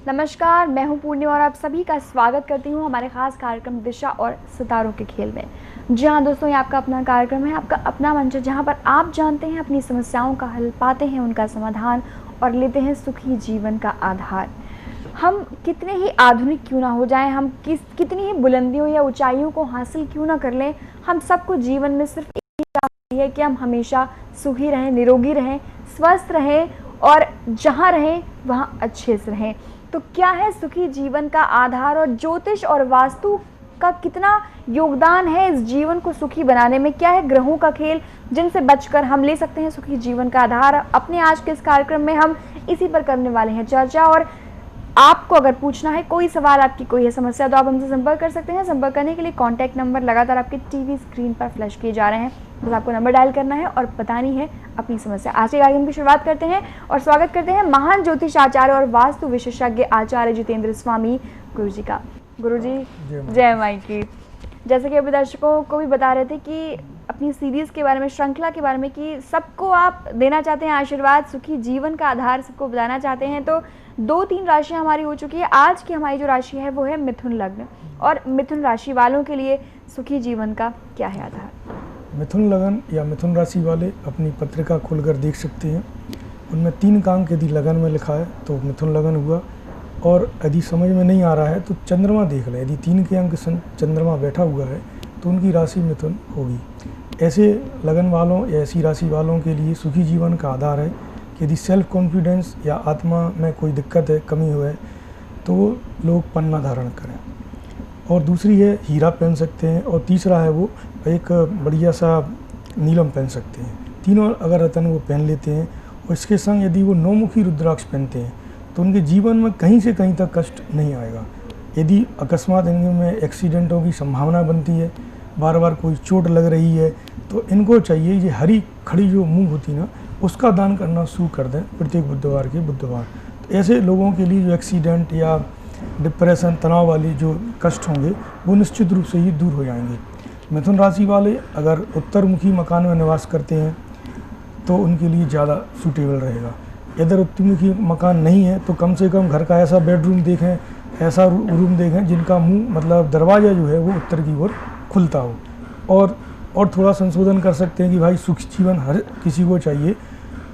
नमस्कार, मैं हूं पूर्णिमा और आप सभी का स्वागत करती हूं हमारे खास कार्यक्रम दिशा और सितारों के खेल में। जी हाँ दोस्तों, ये आपका अपना कार्यक्रम है, आपका अपना मंच है, जहां पर आप जानते हैं अपनी समस्याओं का हल, पाते हैं उनका समाधान और लेते हैं सुखी जीवन का आधार। हम कितने ही आधुनिक क्यों ना हो जाएं, हम कितनी ही बुलंदियों या ऊंचाइयों को हासिल क्यों ना कर लें, हम सबको जीवन में सिर्फ एक ही चाहती है कि हम हमेशा सुखी रहें, निरोगी रहें, स्वस्थ रहें और जहाँ रहें वहाँ अच्छे से रहें। तो क्या है सुखी जीवन का आधार और ज्योतिष और वास्तु का कितना योगदान है इस जीवन को सुखी बनाने में? क्या है ग्रहों का खेल जिनसे बचकर हम ले सकते हैं सुखी जीवन का आधार? अपने आज के इस कार्यक्रम में हम इसी पर करने वाले हैं चर्चा। और आपको अगर पूछना है कोई सवाल, आपकी कोई है समस्या, तो आप हमसे संपर्क कर सकते हैं। संपर्क करने के लिए कॉन्टैक्ट नंबर लगातार आपके टीवी स्क्रीन पर फ्लैश किए जा रहे हैं, बस आपको नंबर डायल करना है और बतानी है अपनी समस्या। आज के कार्यक्रम की शुरुआत करते हैं और स्वागत करते हैं महान ज्योतिष आचार्य और वास्तु विशेषज्ञ आचार्य जितेंद्र स्वामी गुरु जी का। गुरु जी जय माई की। जैसे कि अभी दर्शकों को भी बता रहे थे कि अपनी सीरीज के बारे में, श्रृंखला के बारे में, कि सबको आप देना चाहते हैं आशीर्वाद, सुखी जीवन का आधार सबको बताना चाहते हैं। तो 2-3 राशियां हमारी हो चुकी है। आज की हमारी जो राशि है वो है मिथुन लग्न, और मिथुन राशि वालों के लिए सुखी जीवन का क्या है आधार? मिथुन लगन या मिथुन राशि वाले अपनी पत्रिका खोलकर देख सकते हैं। उनमें 3 का अंक यदि लगन में लिखा है तो मिथुन लगन हुआ, और यदि समझ में नहीं आ रहा है तो चंद्रमा देख लें। यदि 3 के अंक चंद्रमा बैठा हुआ है तो उनकी राशि मिथुन होगी। ऐसे लगन वालों या ऐसी राशि वालों के लिए सुखी जीवन का आधार है कि यदि सेल्फ कॉन्फिडेंस या आत्मा में कोई दिक्कत है, कमी हो है, तो वो लोग पन्ना धारण करें। और दूसरी है हीरा पहन सकते हैं, और तीसरा है वो एक बढ़िया सा नीलम पहन सकते हैं। तीनों अगर रतन वो पहन लेते हैं और इसके संग यदि वो 9 मुखी रुद्राक्ष पहनते हैं तो उनके जीवन में कहीं से कहीं तक कष्ट नहीं आएगा। यदि अकस्मात इनमें एक्सीडेंटों की संभावना बनती है, बार बार कोई चोट लग रही है, तो इनको चाहिए ये हरी खड़ी जो मूंग होती ना, उसका दान करना शुरू कर दें प्रत्येक बुधवार के बुधवार। तो ऐसे लोगों के लिए जो एक्सीडेंट या डिप्रेशन, तनाव वाली जो कष्ट होंगे वो निश्चित रूप से ही दूर हो जाएंगे। मिथुन राशि वाले अगर उत्तरमुखी मकान में निवास करते हैं तो उनके लिए ज़्यादा सूटेबल रहेगा। अगर उत्तरमुखी मकान नहीं है तो कम से कम घर का ऐसा बेडरूम देखें, ऐसा रूम देखें जिनका मुंह, मतलब दरवाज़ा जो है वो उत्तर की ओर खुलता हो। और थोड़ा संशोधन कर सकते हैं कि भाई सुखी जीवन हर किसी को चाहिए,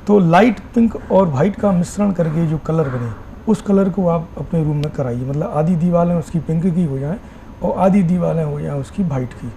तो लाइट पिंक और वाइट का मिश्रण करके जो कलर बने उस कलर को आप अपने रूम में कराइए। मतलब आधी दीवारें उसकी पिंक की हो जाएं और आधी दीवारें हो जाएं उसकी वाइट की।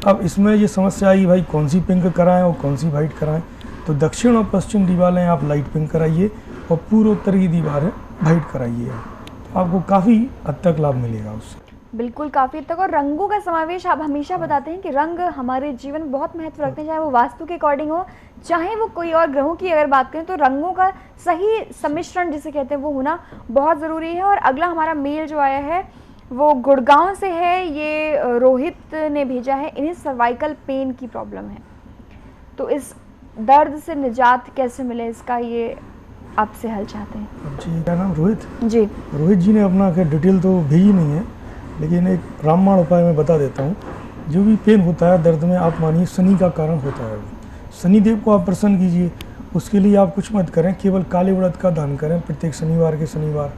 अब इसमें ये समस्या आई भाई कौन सी पिंक कराएं और कौन सी वाइट कराएं, तो दक्षिण और पश्चिम दीवारें आप लाइट पिंक कराइए और पूर्व उत्तर की दीवारें वाइट कराइए। तो आपको काफ़ी हद तक लाभ मिलेगा उससे। बिल्कुल, काफ़ी हद तक। और रंगों का समावेश आप हमेशा बताते हैं कि रंग हमारे जीवन में बहुत महत्व रखते हैं, चाहे वो वास्तु के अकॉर्डिंग हो, चाहे वो कोई और ग्रहों की अगर बात करें, तो रंगों का सही सम्मिश्रण जिसे कहते हैं वो होना बहुत ज़रूरी है। और अगला हमारा मेल जो आया है वो गुड़गांव से है, ये रोहित ने भेजा है। इन्हें सर्वाइकल पेन की प्रॉब्लम है, तो इस दर्द से निजात कैसे मिले, इसका ये आपसे हल चाहते हैं। जी, क्या नाम? रोहित जी। रोहित जी ने अपना डिटेल तो भेजी नहीं है, लेकिन एक रामबाण उपाय मैं बता देता हूँ। जो भी पेन होता है दर्द में, आप मानिए शनि का कारण होता है। शनि देव को आप प्रसन्न कीजिए। उसके लिए आप कुछ मत करें, केवल काले उड़द का दान करें प्रत्येक शनिवार के शनिवार।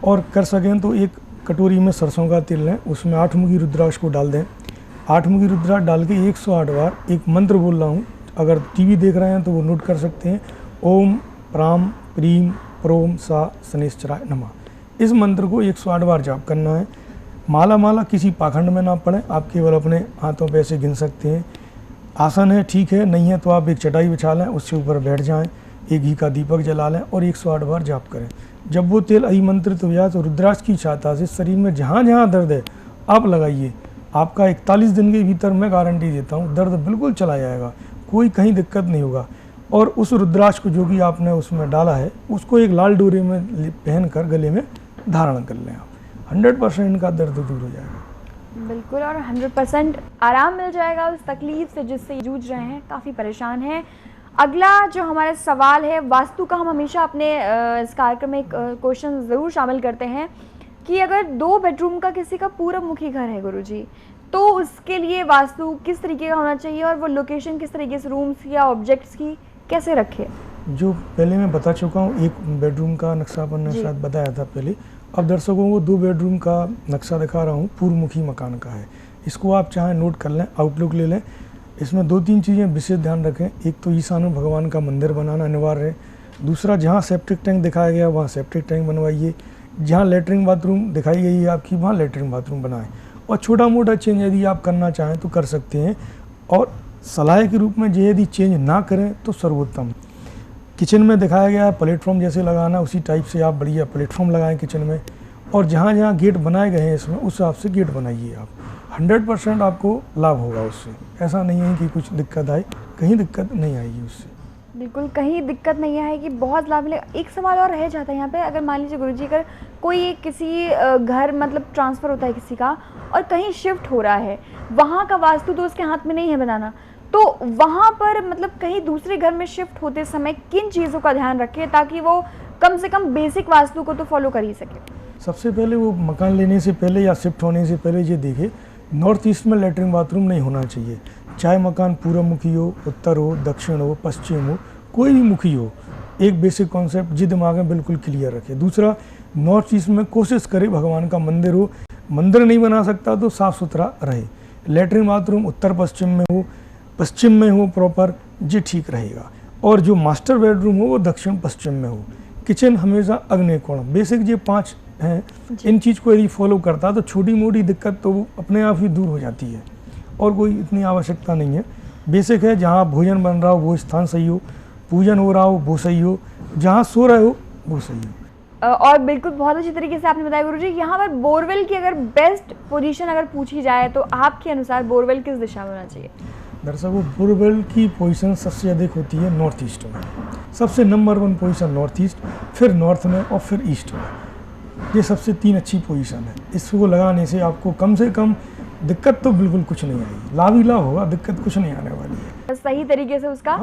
और कर सकें तो एक कटोरी में सरसों का तेल लें, उसमें 8 मुखी रुद्राक्ष को डाल दें। 8 मुखी रुद्राक्ष डाल के 108 बार एक मंत्र बोल रहा हूँ, अगर टीवी देख रहे हैं तो वो नोट कर सकते हैं। ओम प्राम प्रीम प्रोम सा शनिश्चराय नमः। इस मंत्र को 108 बार जाप करना है। माला किसी पाखंड में ना पड़े, आप केवल अपने हाथों पे ऐसे गिन सकते हैं। आसन है, ठीक है, नहीं है तो आप एक चटाई बिछा लें, उसके ऊपर बैठ जाएं, एक घी का दीपक जला लें और 108 बार जाप करें। जब वो तेल अभिमंत्रित हो जाए तो रुद्राक्ष की सहायता से शरीर में जहाँ जहाँ दर्द है आप लगाइए, आपका 41 दिन के भीतर मैं गारंटी देता हूँ दर्द बिल्कुल चला जाएगा, कोई कहीं दिक्कत नहीं होगा। और उस रुद्राक्ष को जो कि आपने उसमें डाला है उसको एक लाल डोरे में पहन कर गले में धारण कर लें आप, 100% इनका दर्द दूर हो जाएगा। बिल्कुल, और 100% आराम मिल जाएगा उस तकलीफ से जिससे जूझ रहे हैं, काफ़ी परेशान हैं। अगला जो हमारा सवाल है, वास्तु का हम हमेशा अपने इस कार्यक्रम में एक क्वेश्चन ज़रूर शामिल करते हैं कि अगर 2 बेडरूम का किसी का पूरब मुखी घर है गुरुजी, तो उसके लिए वास्तु किस तरीके का होना चाहिए और वो लोकेशन किस तरीके से रूम्स या ऑब्जेक्ट्स की कैसे रखे? जो पहले मैं बता चुका हूँ, 1 बेडरूम का नक्शा अपन ने शायद बताया था पहले। अब दर्शकों को 2 बेडरूम का नक्शा दिखा रहा हूँ, पूर्वमुखी मकान का है। इसको आप चाहें नोट कर लें, आउटलुक ले लें। इसमें 2-3 चीज़ें विशेष ध्यान रखें। एक तो ईशान्य भगवान का मंदिर बनाना अनिवार्य है। दूसरा, जहाँ सेप्टिक टैंक दिखाया गया वहाँ सेप्टिक टैंक बनवाइए। जहाँ लेटरिन बाथरूम दिखाई गई है आपकी, वहाँ लेटरिन बाथरूम बनाएं। और छोटा मोटा चेंज यदि आप करना चाहें तो कर सकते हैं। और सलाह के रूप में यदि चेंज ना करें तो सर्वोत्तम। किचन में दिखाया गया है प्लेटफॉर्म जैसे लगाना, उसी टाइप से आप बढ़िया प्लेटफॉर्म लगाएं किचन में। और जहाँ जहाँ गेट बनाए गए हैं इसमें, उस हिसाब से गेट बनाइए आप। 100% आपको लाभ होगा उससे। ऐसा नहीं है कि कुछ दिक्कत आए, कहीं दिक्कत नहीं आएगी उससे। बिल्कुल, कहीं दिक्कत नहीं आएगी, बहुत लाभ मिलेगा। एक सवाल और रह जाता है यहाँ पे, अगर मान लीजिए गुरुजी अगर कोई किसी घर मतलब ट्रांसफ़र होता है किसी का और कहीं शिफ्ट हो रहा है, वहाँ का वास्तु तो उसके हाथ में नहीं है बनाना, तो वहाँ पर मतलब कहीं दूसरे घर में शिफ्ट होते समय किन चीज़ों का ध्यान रखें ताकि वो कम से कम बेसिक वास्तु को तो फॉलो कर ही सके? सबसे पहले वो मकान लेने से पहले या शिफ्ट होने से पहले ये देखे, नॉर्थ ईस्ट में लेटरिन बाथरूम नहीं होना चाहिए। चाहे मकान पूर्व मुखी हो, उत्तर हो, दक्षिण हो, पश्चिम हो, कोई भी मुखी हो। एक बेसिक कॉन्सेप्ट जी दिमाग में बिल्कुल क्लियर रखे। दूसरा, नॉर्थ ईस्ट में कोशिश करे भगवान का मंदिर हो। मंदिर नहीं बना सकता तो साफ़ सुथरा रहे। लेटरिन बाथरूम उत्तर पश्चिम में हो, पश्चिम में हो प्रॉपर, ये ठीक रहेगा। और जो मास्टर बेडरूम हो वो दक्षिण पश्चिम में हो। किचन हमेशा अग्नि कोण, बेसिक ये 5 हैं। इन चीज़ को यदि फॉलो करता तो छोटी मोटी दिक्कत तो अपने आप ही दूर हो जाती है और कोई इतनी आवश्यकता नहीं है। बेसिक है, जहाँ भोजन बन रहा हो वो स्थान सही हो, पूजन हो रहा हो वो सही हो, जहाँ सो रहे हो वो सही हो। और बिल्कुल बहुत अच्छी तरीके से आपने बताया गुरुजी। यहाँ पर बोरवेल की अगर बेस्ट पोजीशन अगर पूछी जाए तो आपके अनुसार बोरवेल किस दिशा में होना चाहिए? दर्शकों, बोरवेल की पोजीशन सबसे अधिक होती है नॉर्थ ईस्ट में। सबसे नंबर 1 पोजीशन नॉर्थ ईस्ट, फिर नॉर्थ में और फिर ईस्ट में। ये सबसे 3 अच्छी पोजीशन है। इसको लगाने से आपको कम से कम दिक्कत तो बिल्कुल कुछ नहीं आएगी, लाभ ही लाभ होगा, दिक्कत कुछ नहीं आने वाली है। सही तरीके से उसका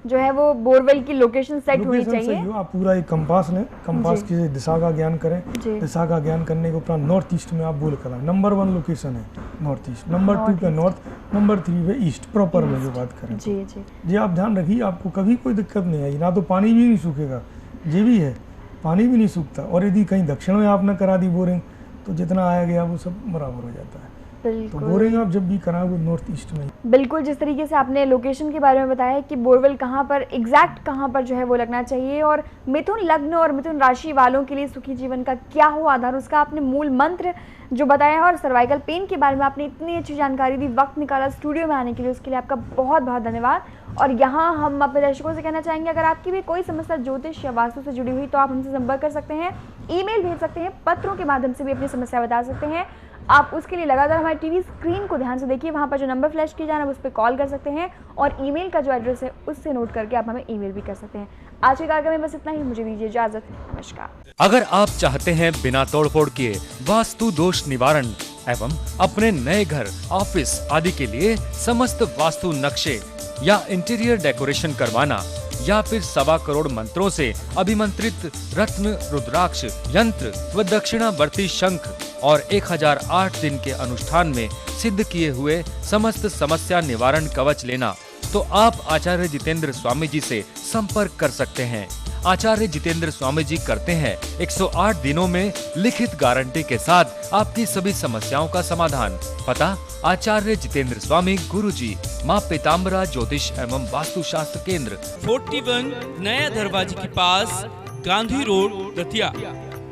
जो है वो बोरवेल की लोकेशन सेट होनी चाहिए। आप पूरा एक कंपास लें, कंपास की दिशा का ज्ञान करें। दिशा का ज्ञान करने के उपरांत नॉर्थ ईस्ट में आप बोल करें। नंबर 1 लोकेशन है नॉर्थ ईस्ट, नंबर 2 पे नॉर्थ, नंबर 3 पे ईस्ट प्रॉपर में जो बात करें। जी आप ध्यान रखिए, आपको कभी कोई दिक्कत नहीं आएगी। ना तो पानी भी नहीं सूखेगा, ये भी है, पानी भी नहीं सूखता। और यदि कहीं दक्षिण में आपने करा दी बोरिंग तो जितना आया गया वो सब बराबर हो जाता है। तो बोरिंग आप जब भी कराएं वो नॉर्थ ईस्ट में। बिल्कुल, जिस तरीके से आपने लोकेशन के बारे में बताया कि बोरवेल कहाँ पर एग्जैक्ट कहाँ पर जो है वो लगना चाहिए, और मिथुन लग्न और मिथुन राशि वालों के लिए सुखी जीवन का क्या हो आधार, उसका आपने मूल मंत्र जो बताया है, और सर्वाइकल पेन के बारे में आपने इतनी अच्छी जानकारी दी, वक्त निकाला स्टूडियो में आने के लिए, उसके लिए आपका बहुत बहुत धन्यवाद। और यहाँ हम अपने दर्शकों से कहना चाहेंगे, अगर आपकी भी कोई समस्या ज्योतिष या वास्तु से जुड़ी हुई तो आप हमसे संपर्क कर सकते हैं, ईमेल भेज सकते हैं, पत्रों के माध्यम से भी अपनी समस्या बता सकते हैं। आप उसके लिए लगातार हमारी टीवी स्क्रीन को ध्यान से देखिए, वहाँ पर जो नंबर फ्लैश किया जाना है उस पर कॉल कर सकते हैं, और ईमेल का जो एड्रेस है उससे नोट करके आप हमें ईमेल भी कर सकते हैं। आज के कार्यक्रम में बस इतना ही, मुझे दीजिए इजाजत, नमस्कार। अगर आप चाहते हैं बिना तोड़फोड़ किए वास्तु दोष निवारण एवं अपने नए घर, ऑफिस आदि के लिए समस्त वास्तु नक्शे या इंटीरियर डेकोरेशन करवाना, या फिर 1.25 करोड़ मंत्रों से अभिमंत्रित रत्न रुद्राक्ष यंत्र व दक्षिणावर्ती शंख और 1008 दिन के अनुष्ठान में सिद्ध किए हुए समस्त समस्या निवारण कवच लेना, तो आप आचार्य जितेंद्र स्वामी जी से संपर्क कर सकते हैं। आचार्य जितेंद्र स्वामी जी करते हैं 108 दिनों में लिखित गारंटी के साथ आपकी सभी समस्याओं का समाधान। पता: आचार्य जितेंद्र स्वामी गुरुजी, माँ पीताम्बरा ज्योतिष एवं वास्तुशास्त्र केंद्र, 41 नया दरवाजे के पास, गांधी रोड, दतिया,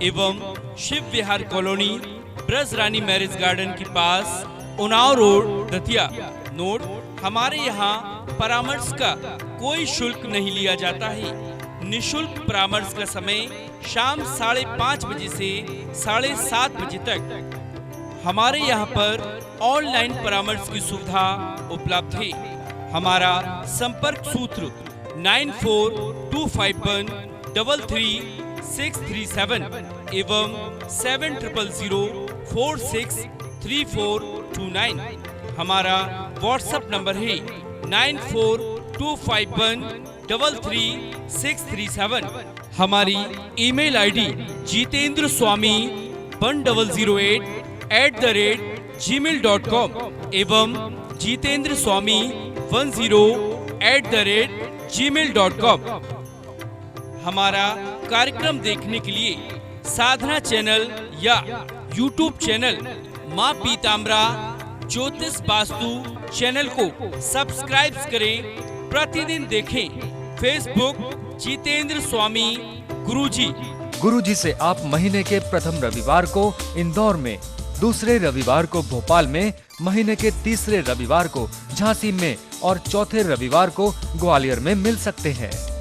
एवं शिव विहार कॉलोनी, ब्रज रानी मैरिज गार्डन के पास, उन्नाव रोड, दतिया। नोट: हमारे यहाँ परामर्श का कोई शुल्क नहीं लिया जाता है। निशुल्क परामर्श का समय शाम 5:30 बजे से 7:30 बजे तक। हमारे यहाँ पर ऑनलाइन परामर्श की सुविधा उपलब्ध है। हमारा संपर्क सूत्र 9425133637 एवं 7004634429। हमारा व्हाट्सएप नंबर है 9425133637। हमारी ईमेल आईडी jitendra_swami1008@gmail.com एवं jitendra_swami10@gmail.com। हमारा कार्यक्रम देखने के लिए साधना चैनल या यूट्यूब चैनल माँ पीताम्बरा ज्योतिष वास्तु चैनल को सब्सक्राइब करें, प्रतिदिन देखें। फेसबुक जितेंद्र स्वामी गुरुजी से आप महीने के प्रथम रविवार को इंदौर में, दूसरे रविवार को भोपाल में, महीने के तीसरे रविवार को झांसी में और चौथे रविवार को ग्वालियर में मिल सकते हैं।